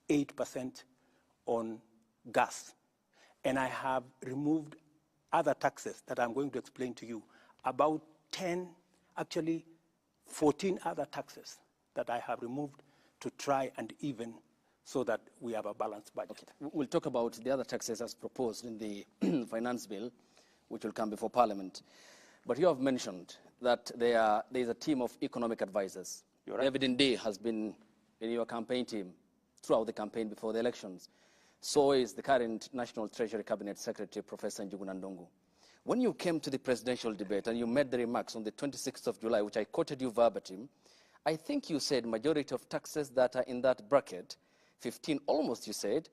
8% on gas. And I have removed other taxes that I'm going to explain to you, about 10, actually 14 other taxes that I have removed to try and even so that we have a balanced budget. Okay. We'll talk about the other taxes as proposed in the finance bill, which will come before Parliament. But you have mentioned that there is a team of economic advisors. You're right. David Day has been in your campaign team throughout the campaign before the elections. So is the current National Treasury Cabinet Secretary, Professor Njuguna Ndung'u. When you came to the presidential debate and you made the remarks on the 26th of July, which I quoted you verbatim, I think you said majority of taxes that are in that bracket, 15 almost you said,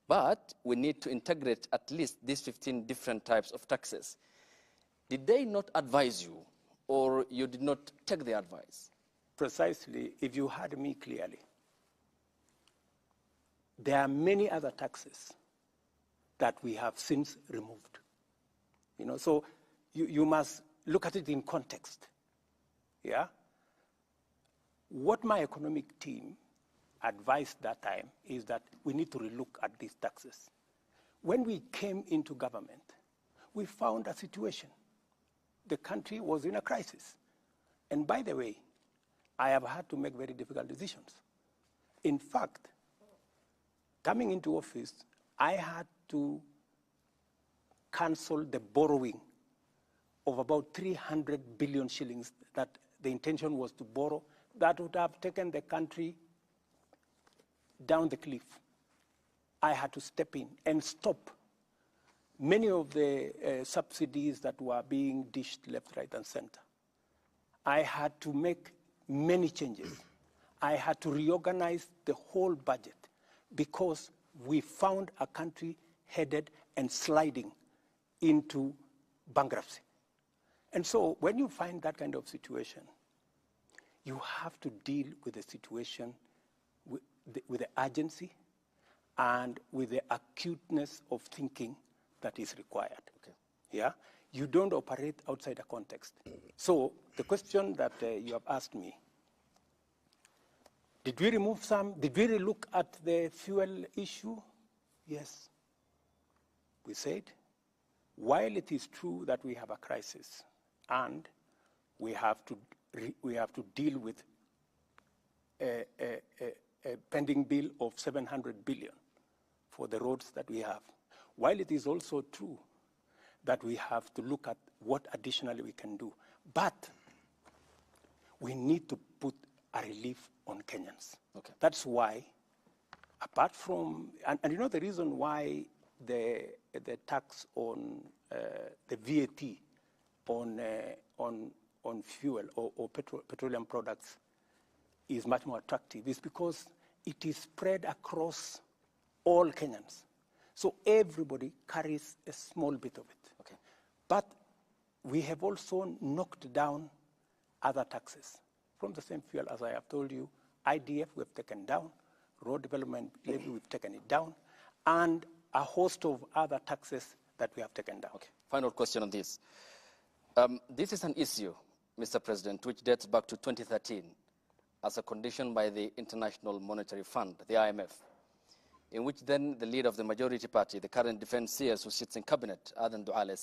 but we need to integrate at least these 15 different types of taxes. Did they not advise you, or you did not take the advice? Precisely, if you heard me clearly, there are many other taxes that we have since removed. So you must look at it in context. Yeah? What my economic team advised that time is that we need to relook at these taxes. When we came into government, we found a situation. The country was in a crisis. And by the way, I have had to make very difficult decisions. In fact, coming into office, I had to cancel the borrowing of about 300 billion shillings that the intention was to borrow. That would have taken the country down the cliff. I had to step in and stop many of the subsidies that were being dished left, right, and center. I had to make many changes. I had to reorganize the whole budget because we found a country headed and sliding into bankruptcy. And so when you find that kind of situation, you have to deal with the situation with the urgency and with the acuteness of thinking that is required. Okay. Yeah? You don't operate outside a context. So the question that you have asked me, did we remove some? Did we look at the fuel issue? Yes. We said, while it is true that we have a crisis and we have to deal with a pending bill of 700 billion for the roads that we have, while it is also true that we have to look at what additionally we can do, but we need to put a relief on Kenyans. Okay. That's why, apart from, and you know the reason why the tax on the VAT on fuel or petroleum products is much more attractive is because it is spread across all Kenyans. So everybody carries a small bit of it. Okay. But we have also knocked down other taxes from the same fuel. As I have told you, IDF we have taken down, road development levy we've taken it down, and a host of other taxes that we have taken down. Okay. Final question on this. This is an issue, Mr. President, which dates back to 2013 as a condition by the International Monetary Fund, the IMF, in which then the leader of the majority party, the current defense CS who sits in cabinet, Aden Duale,